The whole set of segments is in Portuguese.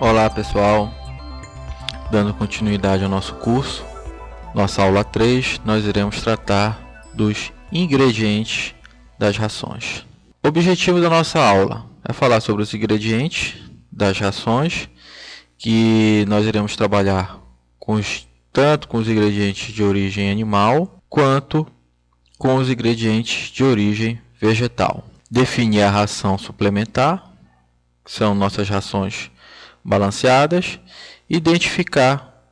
Olá pessoal, dando continuidade ao nosso curso, nossa aula 3, nós iremos tratar dos ingredientes das rações. O objetivo da nossa aula é falar sobre os ingredientes das rações, que nós iremos trabalhar tanto com os ingredientes de origem animal, quanto com os ingredientes de origem vegetal. Definir a ração suplementar, que são nossas rações balanceadas, identificar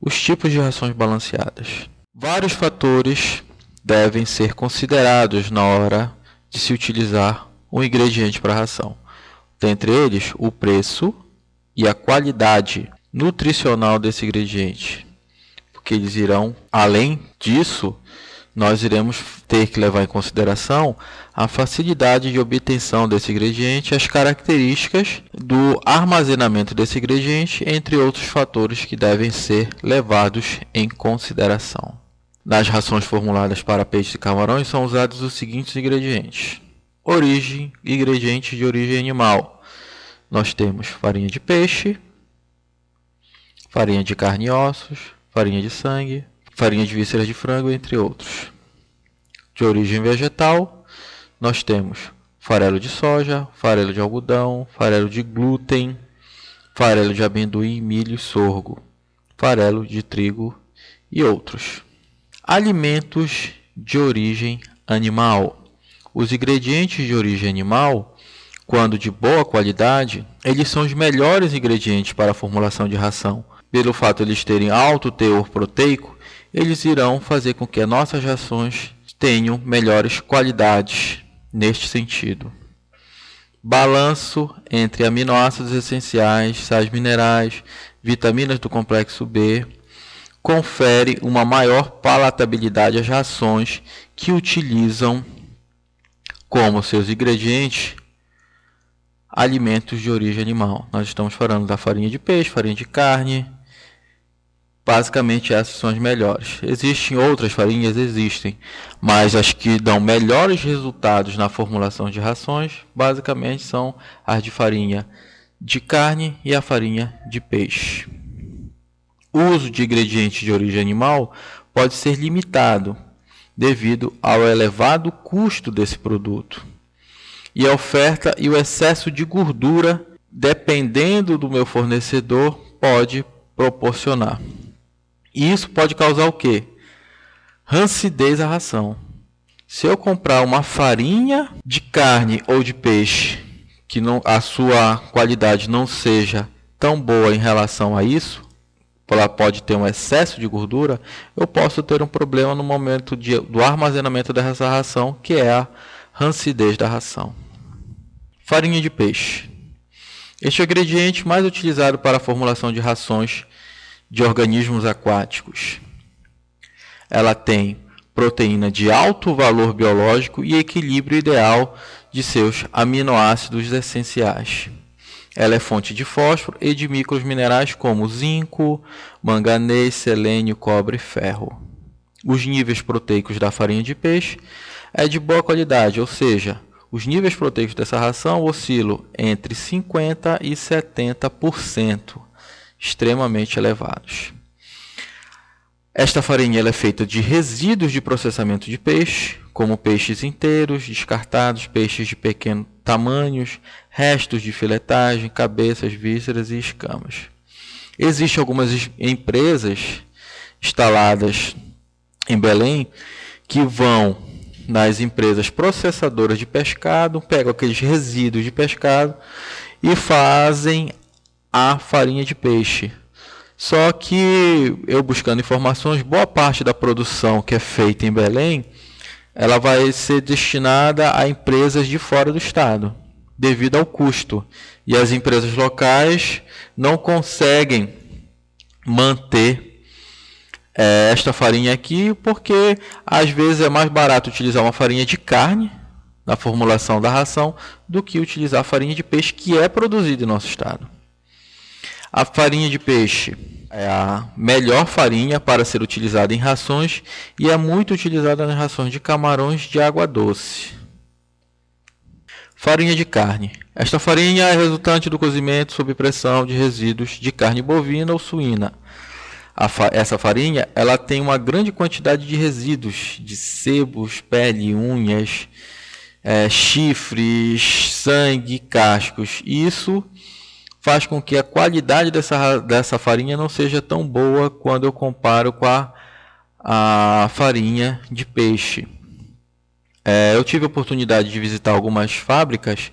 os tipos de rações balanceadas. Vários fatores devem ser considerados na hora de se utilizar um ingrediente para a ração. Dentre eles, o preço e a qualidade nutricional desse ingrediente, porque eles irão, além disso, nós iremos ter que levar em consideração a facilidade de obtenção desse ingrediente, as características do armazenamento desse ingrediente, entre outros fatores que devem ser levados em consideração. Nas rações formuladas para peixes e camarões são usados os seguintes ingredientes. Ingredientes de origem animal. Nós temos farinha de peixe, farinha de carne e ossos, farinha de sangue, farinha de vísceras de frango, entre outros. De origem vegetal, nós temos farelo de soja, farelo de algodão, farelo de glúten, farelo de amendoim, milho e sorgo, farelo de trigo e outros. Alimentos de origem animal. Os ingredientes de origem animal, quando de boa qualidade, eles são os melhores ingredientes para a formulação de ração. Pelo fato de eles terem alto teor proteico, eles irão fazer com que as nossas rações tenham melhores qualidades neste sentido. Balanço entre aminoácidos essenciais, sais minerais, vitaminas do complexo B, confere uma maior palatabilidade às rações que utilizam como seus ingredientes alimentos de origem animal. Nós estamos falando da farinha de peixe, farinha de carne. Basicamente essas são as melhores. Existem outras farinhas? Existem, mas as que dão melhores resultados na formulação de rações, basicamente são as de farinha de carne e a farinha de peixe. O uso de ingredientes de origem animal pode ser limitado devido ao elevado custo desse produto e a oferta e o excesso de gordura, dependendo do meu fornecedor, pode proporcionar. E isso pode causar o quê? Rancidez à ração. Se eu comprar uma farinha de carne ou de peixe que a sua qualidade não seja tão boa em relação a isso, ela pode ter um excesso de gordura, eu posso ter um problema no momento do armazenamento dessa ração, que é a rancidez da ração. Farinha de peixe. Este é o ingrediente mais utilizado para a formulação de rações de organismos aquáticos. Ela tem proteína de alto valor biológico e equilíbrio ideal de seus aminoácidos essenciais. Ela é fonte de fósforo e de microminerais como zinco, manganês, selênio, cobre e ferro. Os níveis proteicos da farinha de peixe é de boa qualidade, ou seja, os níveis proteicos dessa ração oscilam entre 50% e 70%, extremamente elevados. Esta farinha é feita de resíduos de processamento de peixe, como peixes inteiros, descartados, peixes de pequeno tamanhos, restos de filetagem, cabeças, vísceras e escamas. Existem algumas empresas instaladas em Belém que vão nas empresas processadoras de pescado, pegam aqueles resíduos de pescado e fazem a farinha de peixe. Só que eu buscando informações, boa parte da produção que é feita em Belém, ela vai ser destinada a empresas de fora do estado, devido ao custo. E as empresas locais não conseguem manter esta farinha aqui, porque às vezes é mais barato utilizar uma farinha de carne na formulação da ração do que utilizar a farinha de peixe que é produzida em nosso estado. A farinha de peixe é a melhor farinha para ser utilizada em rações e é muito utilizada nas rações de camarões de água doce. Farinha de carne. Esta farinha é resultante do cozimento sob pressão de resíduos de carne bovina ou suína. Essa farinha ela tem uma grande quantidade de resíduos de sebos, pele, unhas, chifres, sangue, cascos. Isso faz com que a qualidade dessa farinha não seja tão boa quando eu comparo com a farinha de peixe. Eu tive a oportunidade de visitar algumas fábricas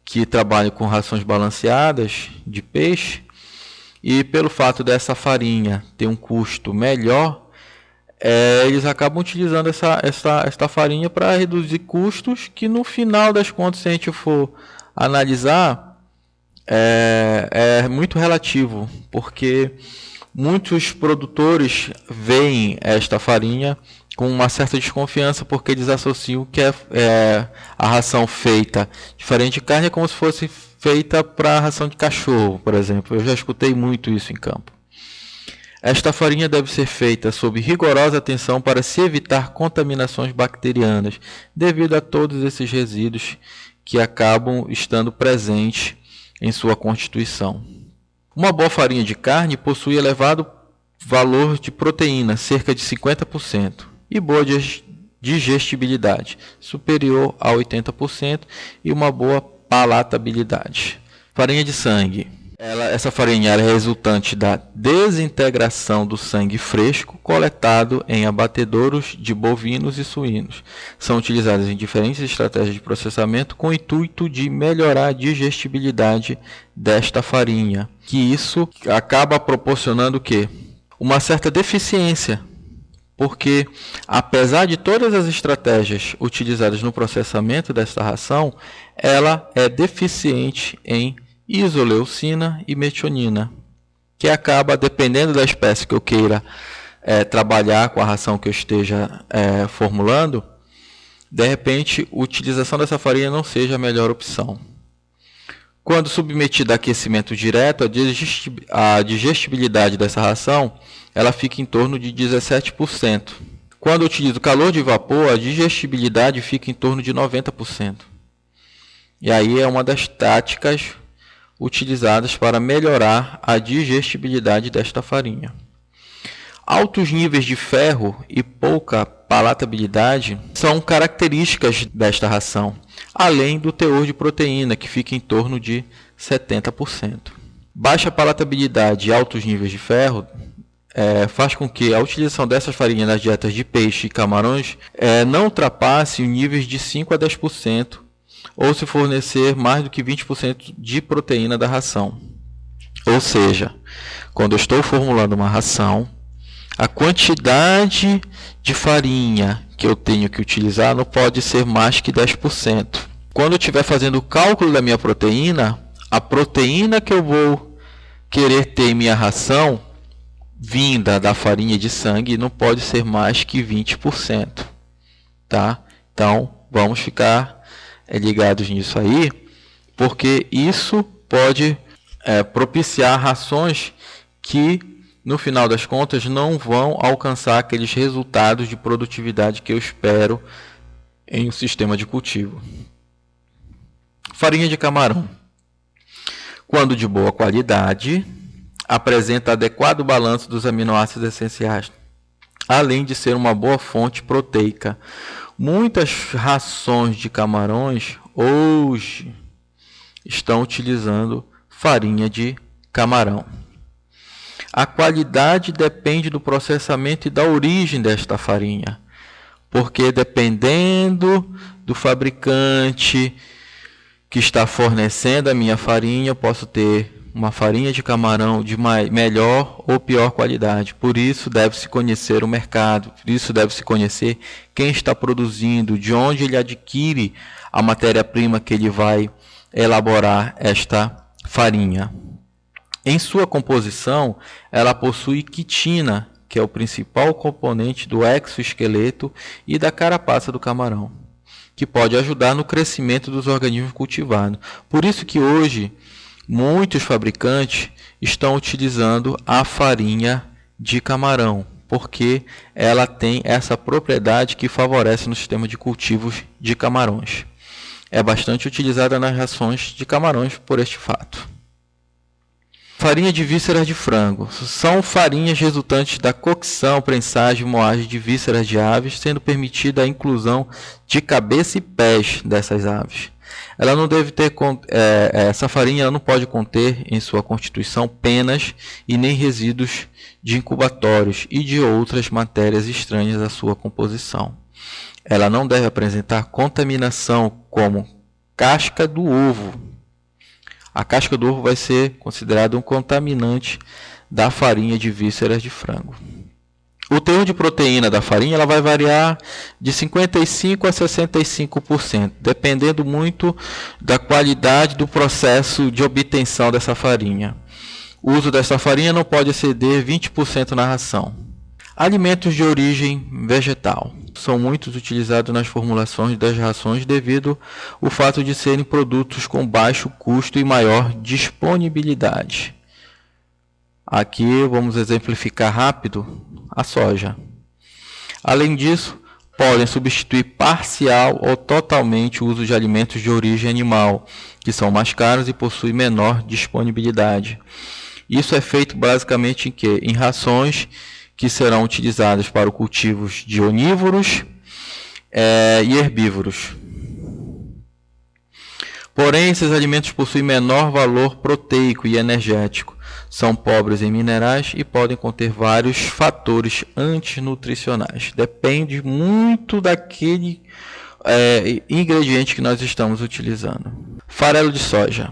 que trabalham com rações balanceadas de peixe, e pelo fato dessa farinha ter um custo melhor, eles acabam utilizando esta farinha para reduzir custos, que no final das contas, se a gente for analisar, é muito relativo, porque muitos produtores veem esta farinha com uma certa desconfiança, porque eles associam que a ração feita de farinha de carne é como se fosse feita para a ração de cachorro, por exemplo. Eu já escutei muito isso em campo. Esta farinha deve ser feita sob rigorosa atenção para se evitar contaminações bacterianas, devido a todos esses resíduos que acabam estando presentes em sua constituição. Uma boa farinha de carne possui elevado valor de proteína, cerca de 50%, e boa digestibilidade, superior a 80%, e uma boa palatabilidade. Farinha de sangue. Essa farinha é resultante da desintegração do sangue fresco coletado em abatedouros de bovinos e suínos. São utilizadas em diferentes estratégias de processamento com o intuito de melhorar a digestibilidade desta farinha, que isso acaba proporcionando o quê? Uma certa deficiência, porque apesar de todas as estratégias utilizadas no processamento desta ração, ela é deficiente em isoleucina e metionina, que acaba, dependendo da espécie que eu queira trabalhar com a ração que eu esteja formulando, de repente a utilização dessa farinha não seja a melhor opção. Quando submetida a aquecimento direto, a digestibilidade dessa ração ela fica em torno de 17%. Quando eu utilizo calor de vapor, a digestibilidade fica em torno de 90%. E aí é uma das táticas utilizadas para melhorar a digestibilidade desta farinha. Altos níveis de ferro e pouca palatabilidade são características desta ração, além do teor de proteína, que fica em torno de 70%. Baixa palatabilidade e altos níveis de ferro faz com que a utilização dessas farinhas nas dietas de peixe e camarões não ultrapasse níveis de 5 a 10%, ou se fornecer mais do que 20% de proteína da ração. Ou seja, quando eu estou formulando uma ração, a quantidade de farinha que eu tenho que utilizar não pode ser mais que 10%. Quando eu estiver fazendo o cálculo da minha proteína, a proteína que eu vou querer ter em minha ração, vinda da farinha de sangue, não pode ser mais que 20%. Tá? Então, vamos ficar ligados nisso aí, porque isso pode propiciar rações que, no final das contas, não vão alcançar aqueles resultados de produtividade que eu espero em um sistema de cultivo. Farinha de camarão. Quando de boa qualidade, apresenta adequado balanço dos aminoácidos essenciais, além de ser uma boa fonte proteica. Muitas rações de camarões hoje estão utilizando farinha de camarão. A qualidade depende do processamento e da origem desta farinha, porque dependendo do fabricante que está fornecendo a minha farinha, eu posso ter uma farinha de camarão de melhor ou pior qualidade. Por isso deve-se conhecer o mercado, por isso deve-se conhecer quem está produzindo, de onde ele adquire a matéria-prima que ele vai elaborar esta farinha. Em sua composição, ela possui quitina, que é o principal componente do exoesqueleto e da carapaça do camarão, que pode ajudar no crescimento dos organismos cultivados. Por isso que hoje muitos fabricantes estão utilizando a farinha de camarão, porque ela tem essa propriedade que favorece no sistema de cultivos de camarões. é bastante utilizada nas rações de camarões por este fato. Farinha de vísceras de frango. São farinhas resultantes da cocção, prensagem e moagem de vísceras de aves, sendo permitida a inclusão de cabeça e pés dessas aves. Ela não deve ter, essa farinha não pode conter em sua constituição penas e nem resíduos de incubatórios e de outras matérias estranhas à sua composição. Ela não deve apresentar contaminação como casca do ovo. A casca do ovo vai ser considerada um contaminante da farinha de vísceras de frango. O teor de proteína da farinha ela vai variar de 55% a 65%, dependendo muito da qualidade do processo de obtenção dessa farinha. O uso dessa farinha não pode exceder 20% na ração. Alimentos de origem vegetal. São muitos utilizados nas formulações das rações devido ao fato de serem produtos com baixo custo e maior disponibilidade. Aqui vamos exemplificar rápido a soja. Além disso, podem substituir parcial ou totalmente o uso de alimentos de origem animal, que são mais caros e possuem menor disponibilidade. Isso é feito basicamente em quê? Em rações que serão utilizadas para os cultivos de onívoros e herbívoros. Porém, esses alimentos possuem menor valor proteico e energético, são pobres em minerais e podem conter vários fatores antinutricionais. Depende muito daquele ingrediente que nós estamos utilizando. Farelo de soja.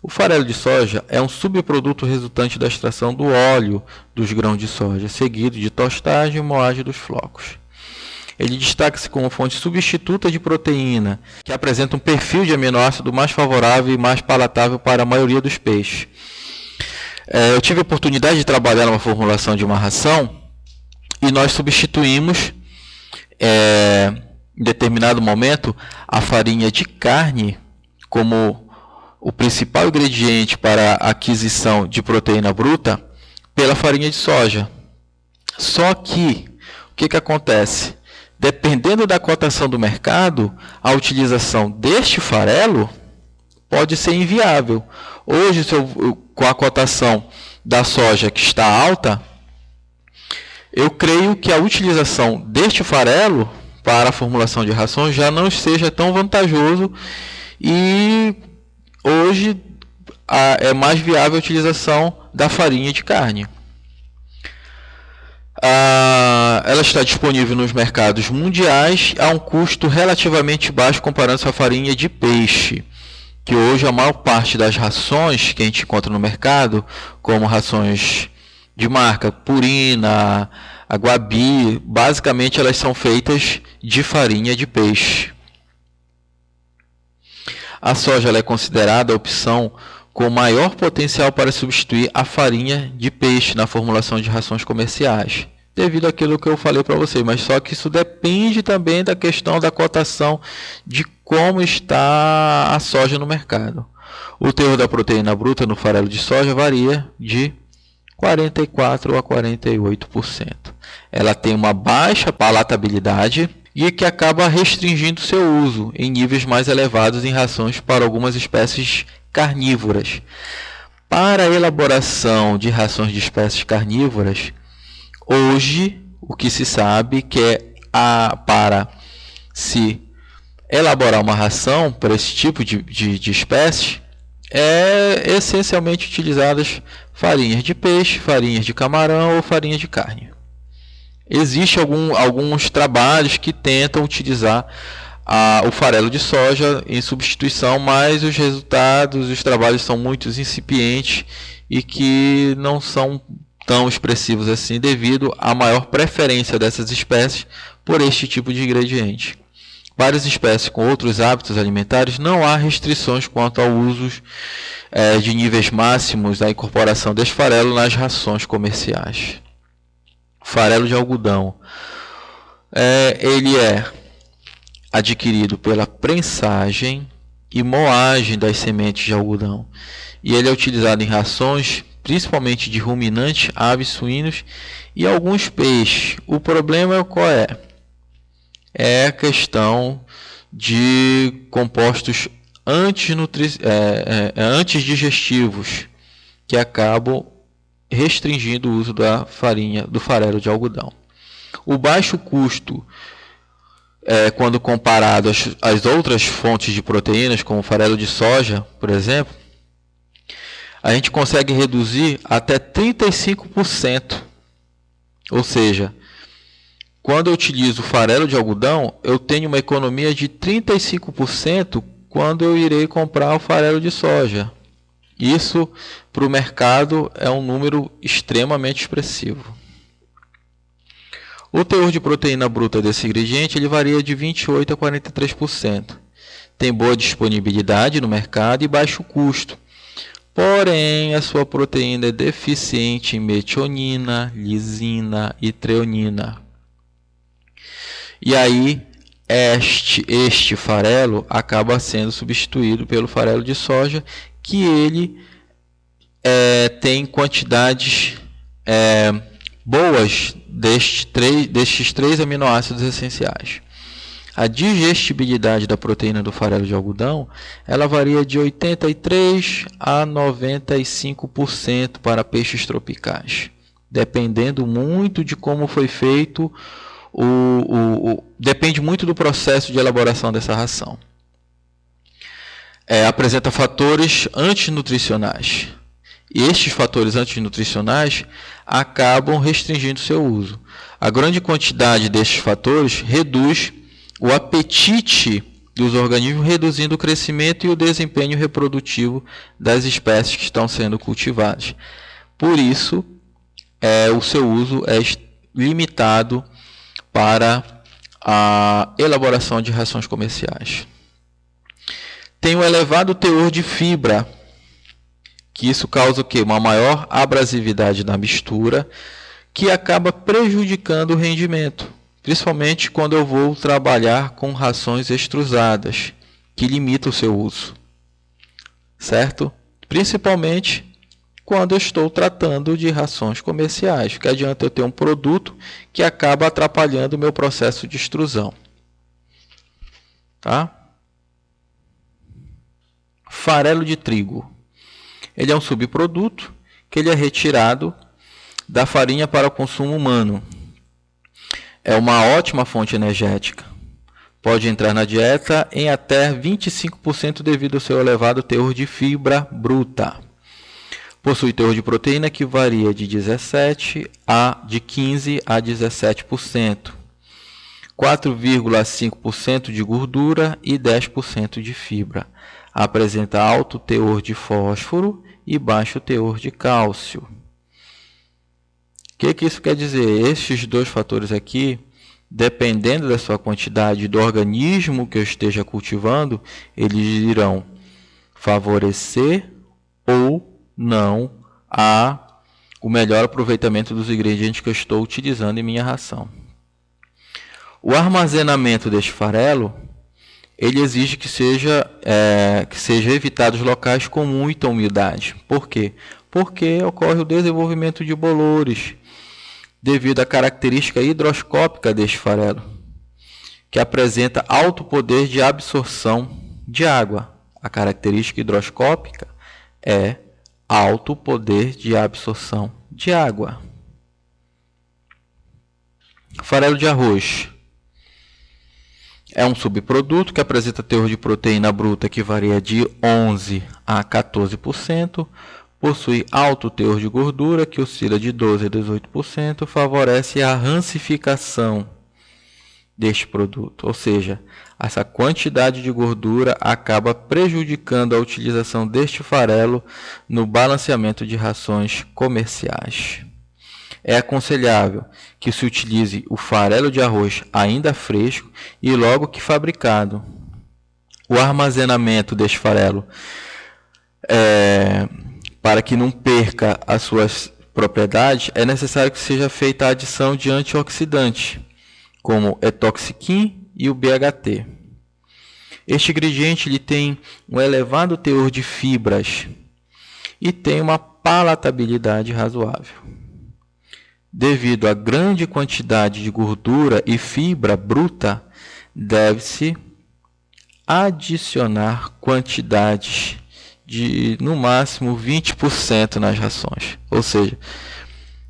O farelo de soja é um subproduto resultante da extração do óleo dos grãos de soja, seguido de tostagem e moagem dos flocos. Ele destaca-se como fonte substituta de proteína, que apresenta um perfil de aminoácido mais favorável e mais palatável para a maioria dos peixes. Eu tive a oportunidade de trabalhar numa formulação de uma ração e nós substituímos, em determinado momento, a farinha de carne como o principal ingrediente para a aquisição de proteína bruta pela farinha de soja. Só que, o que acontece? Dependendo da cotação do mercado, a utilização deste farelo pode ser inviável. Hoje, com a cotação da soja que está alta, eu creio que a utilização deste farelo para a formulação de rações já não seja tão vantajoso e hoje é mais viável a utilização da farinha de carne. Ela está disponível nos mercados mundiais a um custo relativamente baixo comparando-se à farinha de peixe, que hoje a maior parte das rações que a gente encontra no mercado, como rações de marca Purina, Aguabi, basicamente elas são feitas de farinha de peixe. A soja ela é considerada a opção com maior potencial para substituir a farinha de peixe na formulação de rações comerciais, devido àquilo que eu falei para vocês, mas só que isso depende também da questão da cotação de como está a soja no mercado. O teor da proteína bruta no farelo de soja varia de 44% a 48%. Ela tem uma baixa palatabilidade e que acaba restringindo seu uso em níveis mais elevados em rações para algumas espécies carnívoras. Para a elaboração de rações de espécies carnívoras, hoje o que se sabe que para se elaborar uma ração para esse tipo de espécies, essencialmente utilizadas farinhas de peixe, farinhas de camarão ou farinhas de carne. Existem alguns trabalhos que tentam utilizar o farelo de soja em substituição, mas os resultados, os trabalhos são muito incipientes e que não são tão expressivos assim devido à maior preferência dessas espécies por este tipo de ingrediente. Para as espécies com outros hábitos alimentares, não há restrições quanto ao uso de níveis máximos da incorporação deste farelo nas rações comerciais. Farelo de algodão. Ele é adquirido pela prensagem e moagem das sementes de algodão. E ele é utilizado em rações, principalmente de ruminantes, aves, suínos e alguns peixes. O problema qual é? É a questão de compostos antidigestivos que acabam restringindo o uso da farinha, do farelo de algodão. O baixo custo, quando comparado às outras fontes de proteínas, como o farelo de soja, por exemplo, a gente consegue reduzir até 35%. Ou seja, quando eu utilizo farelo de algodão, eu tenho uma economia de 35% quando eu irei comprar o farelo de soja. Isso, para o mercado, é um número extremamente expressivo. O teor de proteína bruta desse ingrediente ele varia de 28% a 43%. Tem boa disponibilidade no mercado e baixo custo. Porém, a sua proteína é deficiente em metionina, lisina e treonina. E aí, este farelo acaba sendo substituído pelo farelo de soja, que ele tem quantidades boas destes três aminoácidos essenciais. A digestibilidade da proteína do farelo de algodão ela varia de 83% a 95% para peixes tropicais, dependendo muito de como foi feito, depende muito do processo de elaboração dessa ração. Apresenta fatores antinutricionais. E estes fatores antinutricionais acabam restringindo seu uso. A grande quantidade destes fatores reduz o apetite dos organismos, reduzindo o crescimento e o desempenho reprodutivo das espécies que estão sendo cultivadas. Por isso, o seu uso é limitado para a elaboração de rações comerciais. Tem um elevado teor de fibra, que isso causa o quê? Uma maior abrasividade na mistura, que acaba prejudicando o rendimento, principalmente quando eu vou trabalhar com rações extrusadas, que limita o seu uso, certo? Principalmente quando eu estou tratando de rações comerciais, que adianta eu ter um produto que acaba atrapalhando o meu processo de extrusão, tá? Farelo de trigo. Ele é um subproduto que ele é retirado da farinha para o consumo humano. É uma ótima fonte energética. Pode entrar na dieta em até 25% devido ao seu elevado teor de fibra bruta. Possui teor de proteína que varia de 15% a 17%. 4,5% de gordura e 10% de fibra. Apresenta alto teor de fósforo e baixo teor de cálcio. O que isso quer dizer? Estes dois fatores aqui, dependendo da sua quantidade do organismo que eu esteja cultivando, eles irão favorecer ou não o melhor aproveitamento dos ingredientes que eu estou utilizando em minha ração. O armazenamento deste farelo ele exige que seja evitados locais com muita umidade. Por quê? Porque ocorre o desenvolvimento de bolores, devido à característica higroscópica deste farelo, que apresenta alto poder de absorção de água. A característica higroscópica é alto poder de absorção de água. Farelo de arroz. É um subproduto que apresenta teor de proteína bruta que varia de 11% a 14%, possui alto teor de gordura que oscila de 12% a 18%, favorece a rancificação deste produto, ou seja, essa quantidade de gordura acaba prejudicando a utilização deste farelo no balanceamento de rações comerciais. É aconselhável que se utilize o farelo de arroz ainda fresco e logo que fabricado. O armazenamento deste farelo, para que não perca as suas propriedades, é necessário que seja feita a adição de antioxidantes, como etoxiquim e o BHT. Este ingrediente ele tem um elevado teor de fibras e tem uma palatabilidade razoável. Devido à grande quantidade de gordura e fibra bruta, deve-se adicionar quantidades de no máximo 20% nas rações. Ou seja,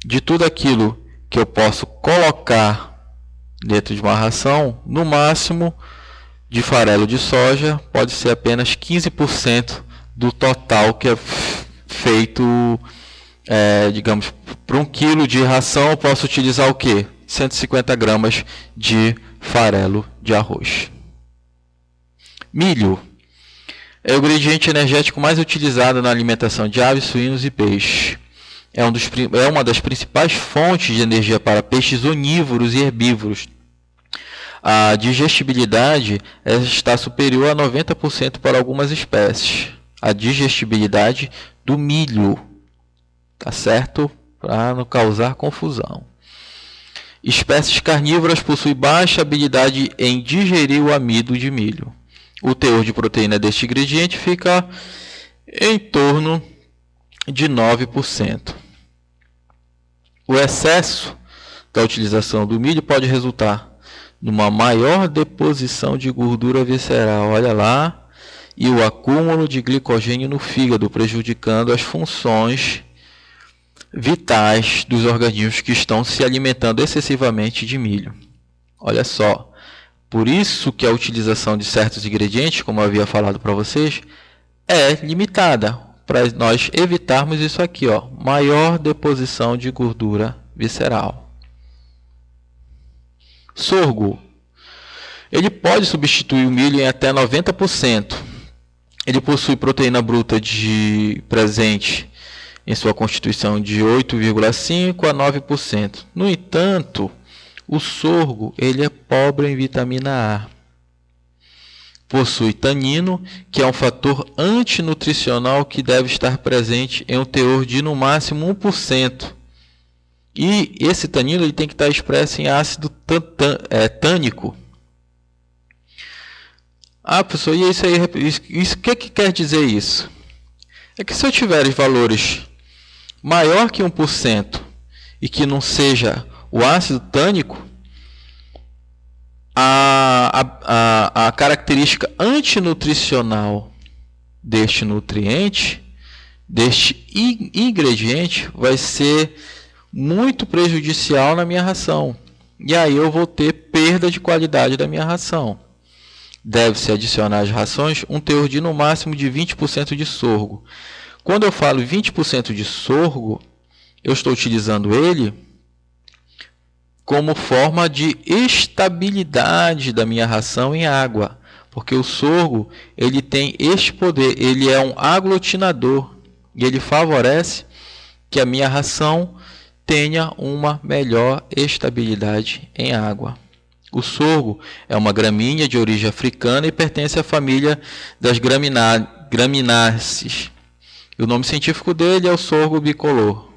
de tudo aquilo que eu posso colocar dentro de uma ração, no máximo de farelo de soja pode ser apenas 15% do total que é feito, digamos, para 1 quilo de ração eu posso utilizar o quê? 150 gramas de farelo de arroz. Milho é o ingrediente energético mais utilizado na alimentação de aves, suínos e peixes. É uma das principais fontes de energia para peixes onívoros e herbívoros. A digestibilidade está superior a 90% para algumas espécies. A digestibilidade do milho, tá certo? Para não causar confusão. Espécies carnívoras possuem baixa habilidade em digerir o amido de milho. O teor de proteína deste ingrediente fica em torno de 9%. O excesso da utilização do milho pode resultar numa maior deposição de gordura visceral, olha lá, e o acúmulo de glicogênio no fígado, prejudicando as funções vitais dos organismos que estão se alimentando excessivamente de milho. Olha só. Por isso que a utilização de certos ingredientes, como eu havia falado para vocês, é limitada, para nós evitarmos isso aqui, ó, maior deposição de gordura visceral. Sorgo. Ele pode substituir o milho em até 90%. Ele possui proteína bruta presente em sua constituição de 8,5% a 9%. No entanto, o sorgo ele é pobre em vitamina A. Possui tanino, que é um fator antinutricional que deve estar presente em um teor de no máximo 1%. E esse tanino ele tem que estar expresso em ácido tânico. Ah, professor, e isso aí, o que quer dizer isso? É que se eu tiver valores maior que 1% e que não seja o ácido tânico, a característica antinutricional deste nutriente, deste ingrediente, vai ser muito prejudicial na minha ração. E aí eu vou ter perda de qualidade da minha ração. Deve-se adicionar às rações um teor de no máximo de 20% de sorgo. Quando eu falo 20% de sorgo, eu estou utilizando ele como forma de estabilidade da minha ração em água, porque o sorgo ele tem este poder, ele é um aglutinador e ele favorece que a minha ração tenha uma melhor estabilidade em água. O sorgo é uma gramínea de origem africana e pertence à família das gramináceas. O nome científico dele é o sorgo bicolor.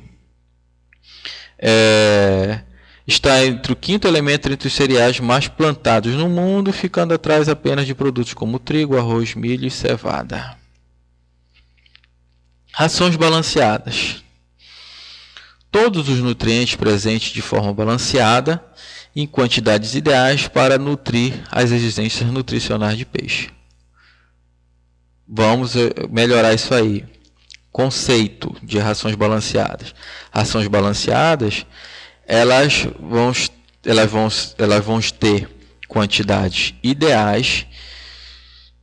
Está entre o quinto elemento entre os cereais mais plantados no mundo, ficando atrás apenas de produtos como trigo, arroz, milho e cevada. Rações balanceadas. Todos os nutrientes presentes de forma balanceada em quantidades ideais para nutrir as exigências nutricionais de peixe. Vamos melhorar isso aí. Conceito de rações balanceadas. Rações balanceadas, elas vão ter quantidades ideais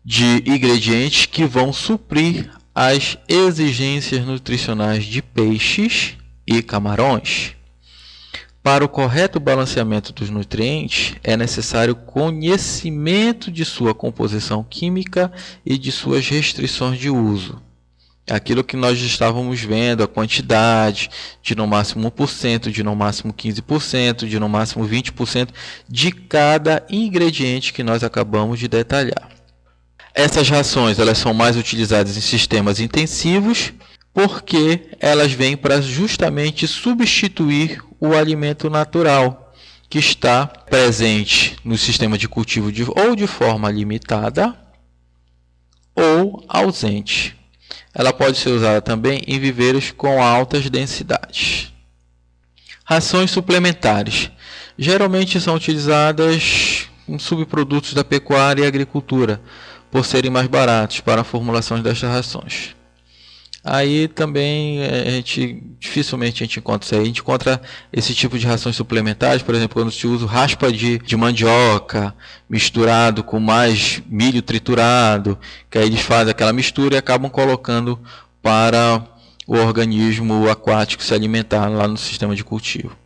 de ingredientes que vão suprir as exigências nutricionais de peixes e camarões. Para o correto balanceamento dos nutrientes, é necessário conhecimento de sua composição química e de suas restrições de uso. Aquilo que nós estávamos vendo, a quantidade de no máximo 1%, de no máximo 15%, de no máximo 20% de cada ingrediente que nós acabamos de detalhar. Essas rações elas são mais utilizadas em sistemas intensivos porque elas vêm para justamente substituir o alimento natural que está presente no sistema de cultivo ou de forma limitada ou ausente. Ela pode ser usada também em viveiros com altas densidades. Rações suplementares. Geralmente são utilizadas subprodutos da pecuária e agricultura, por serem mais baratos para a formulação destas rações. Aí também dificilmente a gente encontra isso aí. A gente encontra esse tipo de rações suplementares, por exemplo, quando se usa raspa de mandioca misturado com mais milho triturado, que aí eles fazem aquela mistura e acabam colocando para o organismo aquático se alimentar lá no sistema de cultivo.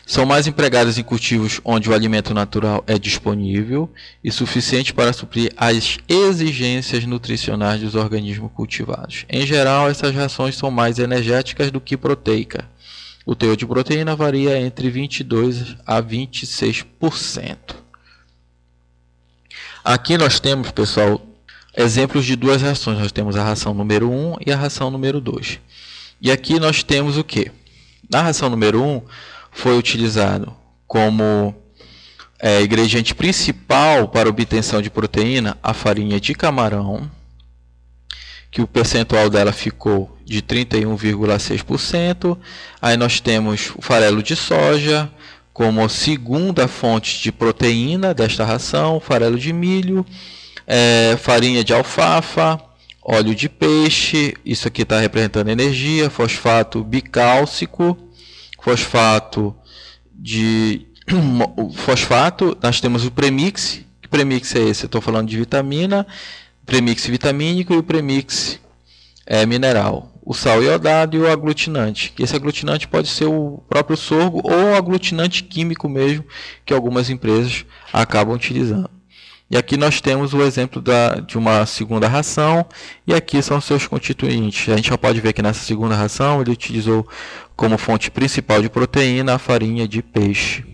São mais empregadas em cultivos onde o alimento natural é disponível e suficiente para suprir as exigências nutricionais dos organismos cultivados. Em geral, essas rações são mais energéticas do que proteicas. O teor de proteína varia entre 22% a 26%. Aqui nós temos, pessoal, exemplos de duas rações. Nós temos a ração número 1 e a ração número 2. E aqui nós temos o que? Na ração número 1, foi utilizado como ingrediente principal para obtenção de proteína a farinha de camarão, que o percentual dela ficou de 31,6%. Aí nós temos o farelo de soja como segunda fonte de proteína desta ração, farelo de milho, farinha de alfafa, óleo de peixe, isso aqui está representando energia, fosfato bicálcico, fosfato, nós temos o premix. Que premix é esse? Eu estou falando de vitamina, premix vitamínico e o premix mineral. O sal iodado e o aglutinante. Esse aglutinante pode ser o próprio sorgo ou o aglutinante químico mesmo, que algumas empresas acabam utilizando. E aqui nós temos o exemplo de uma segunda ração, e aqui são seus constituintes. A gente já pode ver que nessa segunda ração ele utilizou como fonte principal de proteína a farinha de peixe.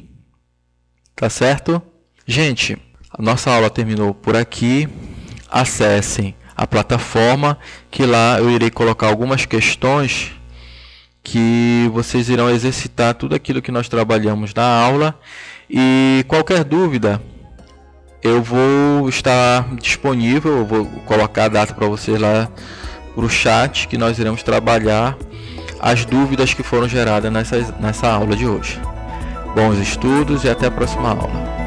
Tá certo? Gente, a nossa aula terminou por aqui. Acessem a plataforma, que lá eu irei colocar algumas questões que vocês irão exercitar tudo aquilo que nós trabalhamos na aula. E qualquer dúvida, eu vou estar disponível, eu vou colocar a data para vocês lá para o chat, que nós iremos trabalhar as dúvidas que foram geradas nessa aula de hoje. Bons estudos e até a próxima aula.